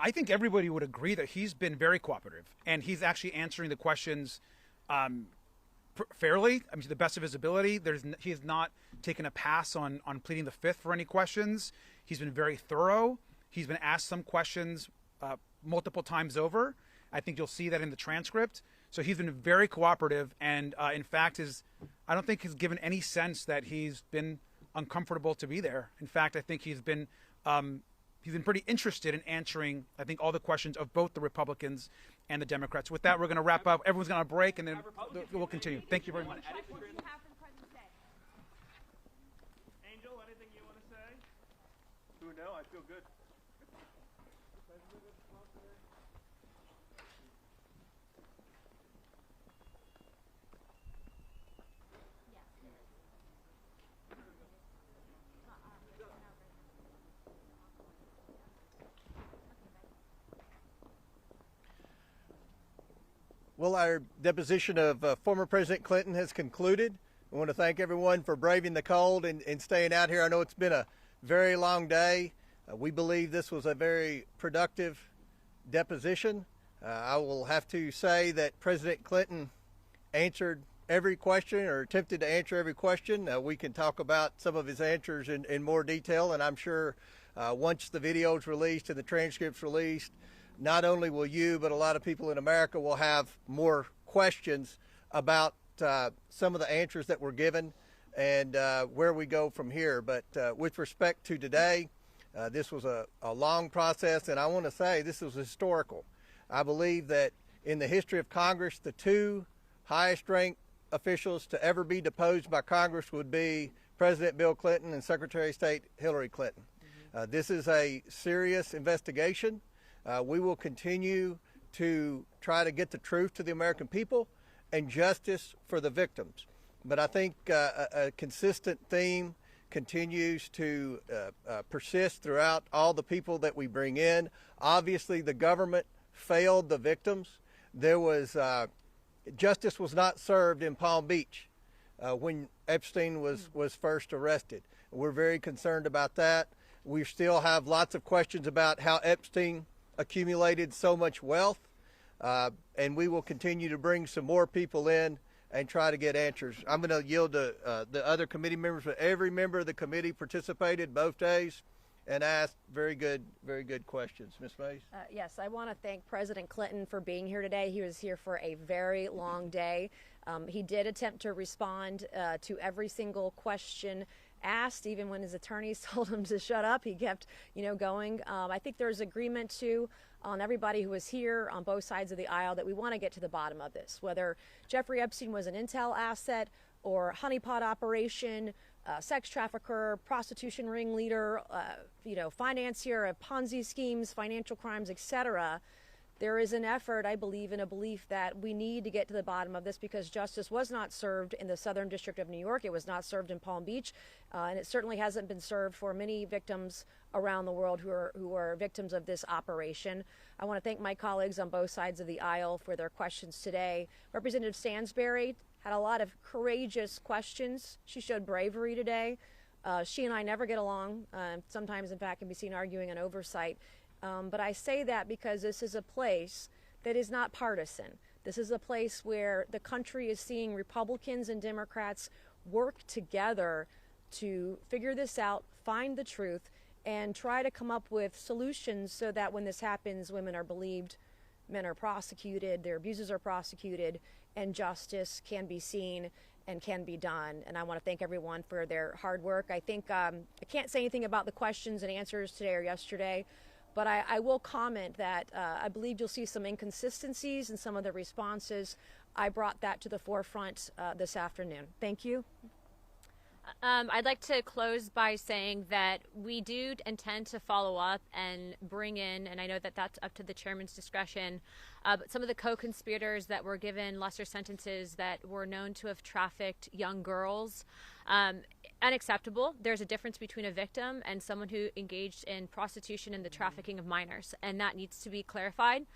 I think everybody would agree that he's been very cooperative, and he's actually answering the questions fairly. I mean, to the best of his ability. He has not taken a pass on pleading the fifth for any questions. He's been very thorough. He's been asked some questions multiple times over. I think you'll see that in the transcript. So he's been very cooperative, and in fact, I don't think he's given any sense that he's been uncomfortable to be there. In fact, I think he's been pretty interested in answering, I think, all the questions of both the Republicans and the Democrats. With that, we're going to wrap up. Everyone's going to break, and then we'll continue. Thank you very much. Angel, anything you want to say? Who knows? I feel good. Well, our deposition of former President Clinton has concluded. I want to thank everyone for braving the cold and staying out here. I know it's been a very long day. We believe this was a very productive deposition. I will have to say that President Clinton answered every question, or attempted to answer every question. We can talk about some of his answers in more detail, and I'm sure once the video is released and the transcript's released, not only will you, but a lot of people in America will have more questions about some of the answers that were given and where we go from here. But with respect to today, this was a long process, and I want to say this was historical. I believe that in the history of Congress, the two highest ranked officials to ever be deposed by Congress would be President Bill Clinton and Secretary of State Hillary Clinton. This is a serious investigation. We will continue to try to get the truth to the American people and justice for the victims. But I think a consistent theme continues to persist throughout all the people that we bring in. Obviously, the government failed the victims. There was justice was not served in Palm Beach when Epstein was first arrested. We're very concerned about that. We still have lots of questions about how Epstein accumulated so much wealth, and we will continue to bring some more people in and try to get answers. I'm going to yield to the other committee members, but every member of the committee participated both days and asked very good questions. Ms. Mays? Yes, I want to thank President Clinton for being here today. He was here for a very long day. He did attempt to respond to every single question asked, even when his attorneys told him to shut up. He kept, going. I think there's agreement too on everybody who was here on both sides of the aisle that we want to get to the bottom of this, whether Jeffrey Epstein was an intel asset or honeypot operation, sex trafficker, prostitution ringleader, financier of Ponzi schemes, financial crimes, etc. there is an effort, I believe, and a belief that we need to get to the bottom of this, because justice was not served in the Southern District of New York. It was not served in Palm Beach, and it certainly hasn't been served for many victims around the world who are victims of this operation. I want to thank my colleagues on both sides of the aisle for their questions today. Representative Stansbury had a lot of courageous questions. She showed bravery today. She and I never get along. Sometimes, in fact, can be seen arguing on oversight. But I say that because this is a place that is not partisan. This is a place where the country is seeing Republicans and Democrats work together to figure this out, find the truth, and try to come up with solutions so that when this happens, women are believed, men are prosecuted, their abusers are prosecuted, and justice can be seen and can be done. And I want to thank everyone for their hard work. I think I can't say anything about the questions and answers today or yesterday, but I will comment that I believe you'll see some inconsistencies in some of the responses. I brought that to the forefront this afternoon. Thank you. I'd like to close by saying that we do intend to follow up and bring in, and I know that that's up to the chairman's discretion, but some of the co-conspirators that were given lesser sentences that were known to have trafficked young girls. Unacceptable. There's a difference between a victim and someone who engaged in prostitution and the trafficking of minors, and that needs to be clarified.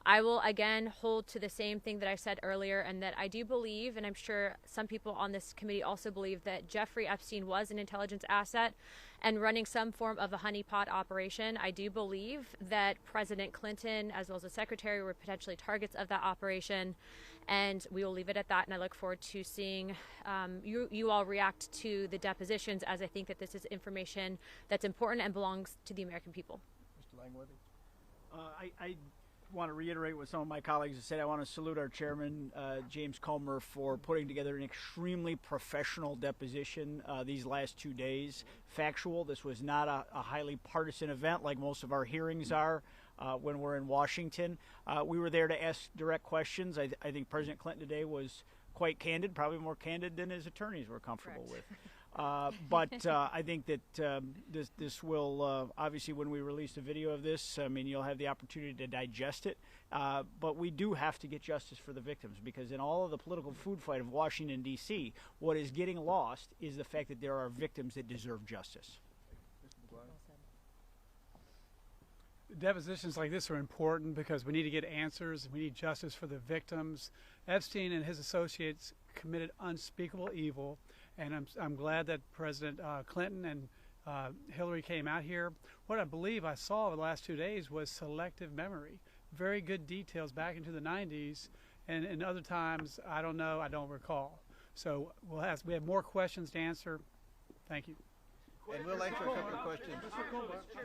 I will again hold to the same thing that I said earlier, and that I do believe, and I'm sure some people on this committee also believe, that Jeffrey Epstein was an intelligence asset and running some form of a honeypot operation. I do believe that President Clinton, as well as the secretary, were potentially targets of that operation, and we will leave it at that. And I look forward to seeing you all react to the depositions, as I think that this is information that's important and belongs to the American people. Mr. Langworthy? I want to reiterate what some of my colleagues have said. I want to salute our chairman, James Comer, for putting together an extremely professional deposition these last 2 days. Factual. This was not a highly partisan event like most of our hearings are when we're in Washington. We were there to ask direct questions. I think President Clinton today was quite candid, probably more candid than his attorneys were comfortable with. But I think that this will, obviously, when we release the video of this, I mean, you'll have the opportunity to digest it. But we do have to get justice for the victims, because in all of the political food fight of Washington, D.C., what is getting lost is the fact that there are victims that deserve justice. Depositions like this are important because we need to get answers. We need justice for the victims. Epstein and his associates committed unspeakable evil, and I'm glad that President Clinton and Hillary came out here. What I believe I saw over the last 2 days was selective memory. Very good details back into the 90s, and in other times, I don't know, I don't recall. So we have more questions to answer. Thank you. And we'll answer a couple of questions.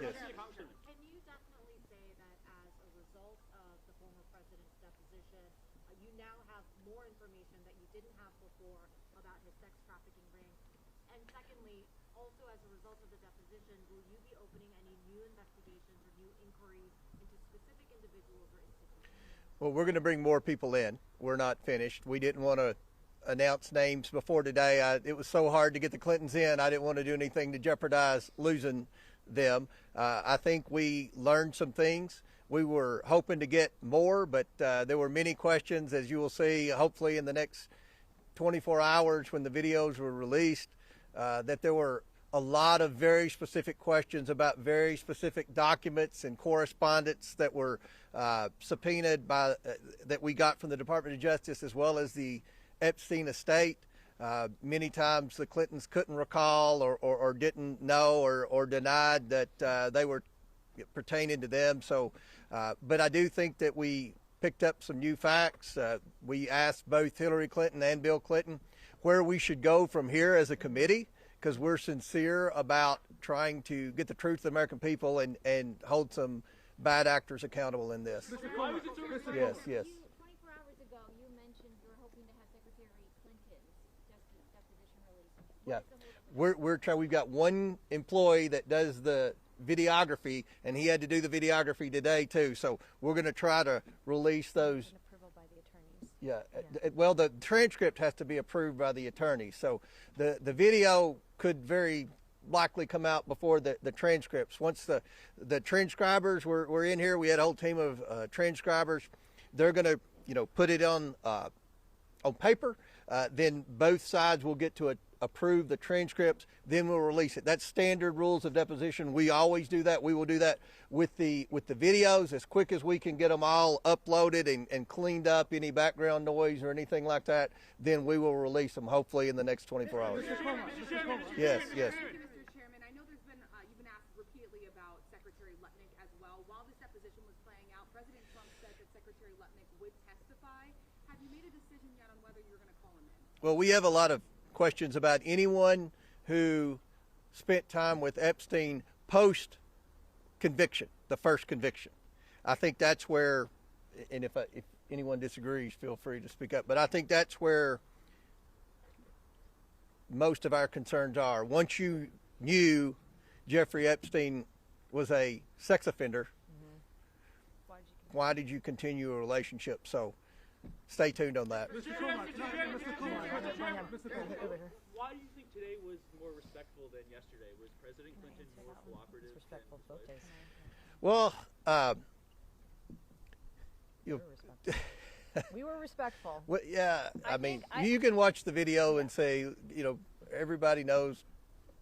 Yes. Can you definitely say that as a result of the former president's deposition, you now have more information that you didn't have before about his sex trafficking ring? And secondly, also as a result of the deposition, will you be opening any new investigations or new inquiries into specific individuals or institutions? Well, we're going to bring more people in. We're not finished. We didn't want to announce names before today. It was so hard to get the Clintons in. I didn't want to do anything to jeopardize losing them. I think we learned some things. We were hoping to get more, but there were many questions, as you will see, hopefully in the next 24 hours when the videos were released, that there were a lot of very specific questions about very specific documents and correspondence that were subpoenaed by that we got from the Department of Justice, as well as the Epstein estate. Many times the Clintons couldn't recall or didn't know or denied that they were pertaining to them. So, but I do think that we picked up some new facts. We asked both Hillary Clinton and Bill Clinton where we should go from here as a committee, because we're sincere about trying to get the truth to the American people and hold some bad actors accountable in this. Yes, yes. 24 hours ago, you mentioned you're hoping to have Secretary Clinton's deposition released. Yeah, we've got one employee that does the videography, and he had to do the videography today too. So we're going to try to release those. Approval by the attorneys. Yeah. Well, the transcript has to be approved by the attorney. So the video could very likely come out before the transcripts. Once the transcribers were in here, we had a whole team of transcribers. They're going to, put it on paper. Then both sides will get to approve the transcripts. Then we'll release it. That's standard rules of deposition. We always do that. We will do that with the videos as quick as we can get them all uploaded and cleaned up, any background noise or anything like that. Then we will release them hopefully in the next 24 hours. Yes. Mr. Chairman, I know you've been asked repeatedly about Secretary Lutnick as well. While this deposition was playing out, President Trump said that Secretary Lutnick would testify. Have you made a decision yet on whether you're going to call him in? Well, we have a lot of questions about anyone who spent time with Epstein post conviction, the first conviction. I think that's where, and if anyone disagrees, feel free to speak up, but I think that's where most of our concerns are. Once you knew Jeffrey Epstein was a sex offender, why did you continue a relationship? So stay tuned on that. Why do you think today was more respectful than yesterday? Was President Clinton more cooperative? Respectful focus. Well, we were respectful. Well, yeah, I mean, you can watch the video and say, everybody knows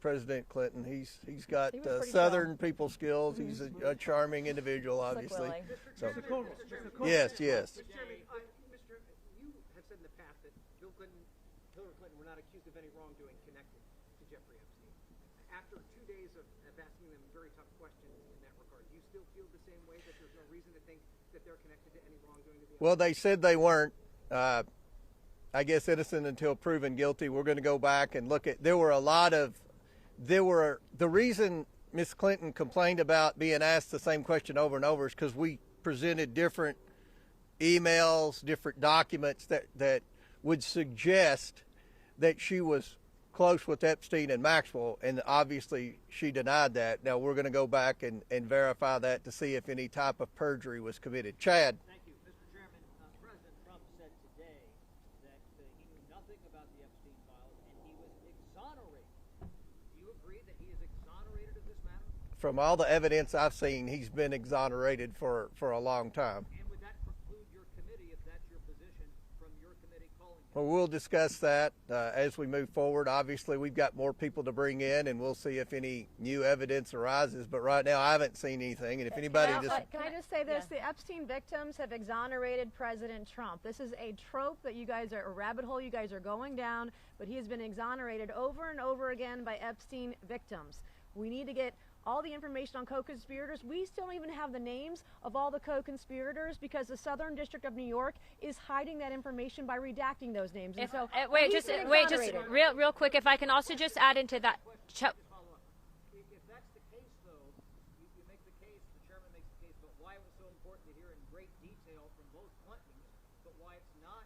President Clinton. He's got Southern people skills. He's a charming individual, obviously. So, yes. Mr. Chairman, you have said in the past that Bill Clinton, Hillary Clinton were not accused of any wrongdoing connected to Jeffrey Epstein. After 2 days of asking them very tough questions in that regard, do you still feel the same way, that there's no reason to think that they're connected to any wrongdoing? Well, they said they weren't. I guess innocent until proven guilty. We're going to go back and look at. The reason Ms. Clinton complained about being asked the same question over and over is because we presented different emails, different documents that would suggest that she was close with Epstein and Maxwell, and obviously she denied that. Now we're going to go back and verify that to see if any type of perjury was committed. Chad. Thank you, Mr. Chairman. President Trump said today that he knew nothing about the Epstein files and he was exonerated. Do you agree that he is exonerated of this matter? From all the evidence I've seen, he's been exonerated for a long time. And would that preclude your committee, if that's your position, from your committee calling him? Well, we'll discuss that as we move forward. Obviously, we've got more people to bring in, and we'll see if any new evidence arises. But right now, I haven't seen anything. And if anybody Can I just say this? Yeah. The Epstein victims have exonerated President Trump. This is a trope that you guys are, a rabbit hole you guys are going down, but he has been exonerated over and over again by Epstein victims. We need to get all the information on co-conspirators. We still don't even have the names of all the co-conspirators because the Southern District of New York is hiding that information by redacting those names. And Just real quick, if I can also just add into that. If that's the case, though, you make the case, the chairman makes the case, but why it was so important to hear in great detail from both Clintons, but why it's not.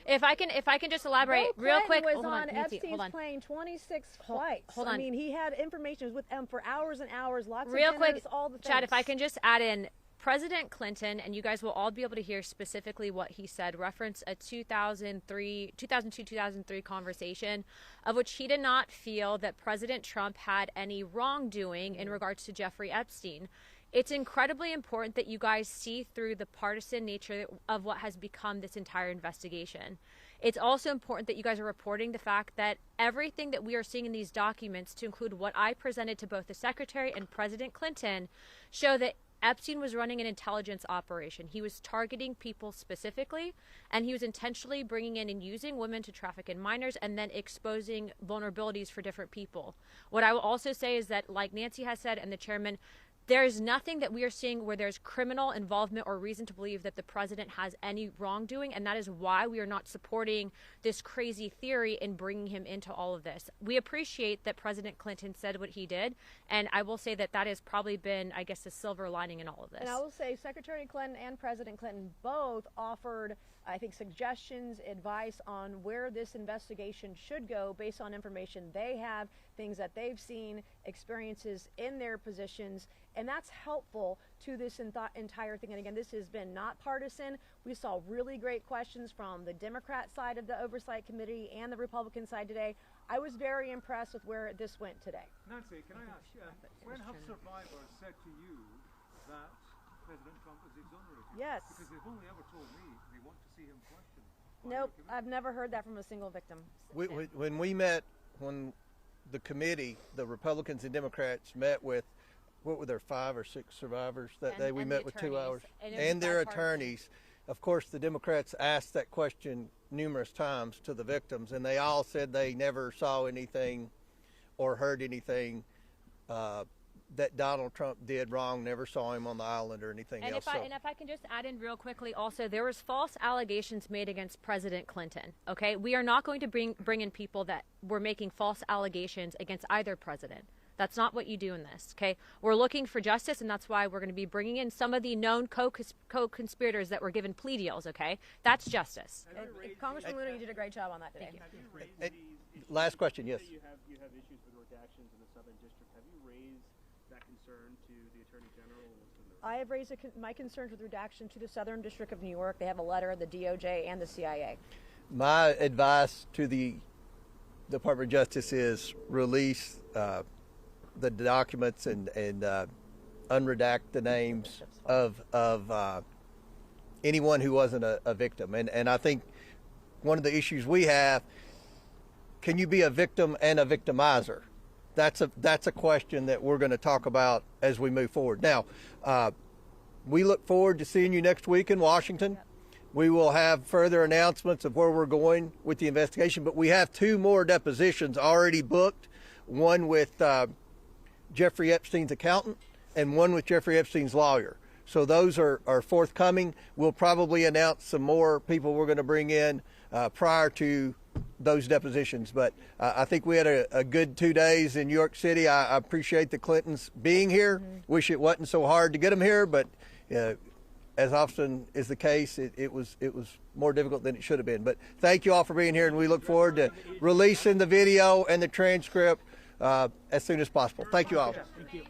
If I can just elaborate real quick. Was on Epstein's plane 26 flights. Hold on. I mean, he had information with him for hours and hours, lots real of dinners, quick, all the things. Chad, if I can just add in, President Clinton, and you guys will all be able to hear specifically what he said, reference a 2002-2003 conversation of which he did not feel that President Trump had any wrongdoing in regards to Jeffrey Epstein. It's incredibly important that you guys see through the partisan nature of what has become this entire investigation. It's also important that you guys are reporting the fact that everything that we are seeing in these documents, to include what I presented to both the Secretary and President Clinton, show that Epstein was running an intelligence operation. He was targeting people specifically, and he was intentionally bringing in and using women to traffic in minors and then exposing vulnerabilities for different people. What I will also say is that, like Nancy has said and the chairman, there is nothing that we are seeing where there's criminal involvement or reason to believe that the president has any wrongdoing, and that is why we are not supporting this crazy theory in bringing him into all of this. We appreciate that President Clinton said what he did, and I will say that that has probably been, I guess, the silver lining in all of this. And I will say Secretary Clinton and President Clinton both offered, I think, suggestions, advice on where this investigation should go based on information they have, things that they've seen, experiences in their positions, and that's helpful to this entire thing. And again, this has been not partisan. We saw really great questions from the Democrat side of the Oversight Committee and the Republican side today. I was very impressed with where this went today. Nancy, can I ask, when have survivors said to you that President Trump was exonerated? Yes. Because they've only ever told me they want to see him questioned. Nope, I've never heard that from a single victim. When the committee, the Republicans and Democrats met with, what were there, 5 or 6 survivors that day? We met with 2 hours. And their attorneys. Of course, the Democrats asked that question numerous times to the victims, and they all said they never saw anything or heard anything that Donald Trump did wrong, never saw him on the island or anything else. And if I can just add in real quickly also, there was false allegations made against President Clinton, okay? We are not going to bring in people that were making false allegations against either president. That's not what you do in this, okay? We're looking for justice, and that's why we're going to be bringing in some of the known co-conspirators that were given plea deals, okay? That's justice. Congressman Luna, you did a great job on that today. Last question, yes. You have issues with redactions in the Southern District. Have you raised that concern to the Attorney General? I have raised my concerns with redaction to the Southern District of New York. They have a letter of the DOJ and the CIA. My advice to the Department of Justice is release the documents and unredact the names of anyone who wasn't a victim. And I think one of the issues we have, can you be a victim and a victimizer? That's a question that we're going to talk about as we move forward. Now, we look forward to seeing you next week in Washington. We will have further announcements of where we're going with the investigation, but we have 2 more depositions already booked, one with Jeffrey Epstein's accountant and one with Jeffrey Epstein's lawyer. So those are forthcoming. We'll probably announce some more people we're going to bring in prior to those depositions. But I think we had a good 2 days in New York City. I appreciate the Clintons being here. Wish it wasn't so hard to get them here, but as often is the case, it was more difficult than it should have been. But thank you all for being here, and we look forward to releasing the video and the transcript as soon as possible. Thank you all. Thank you.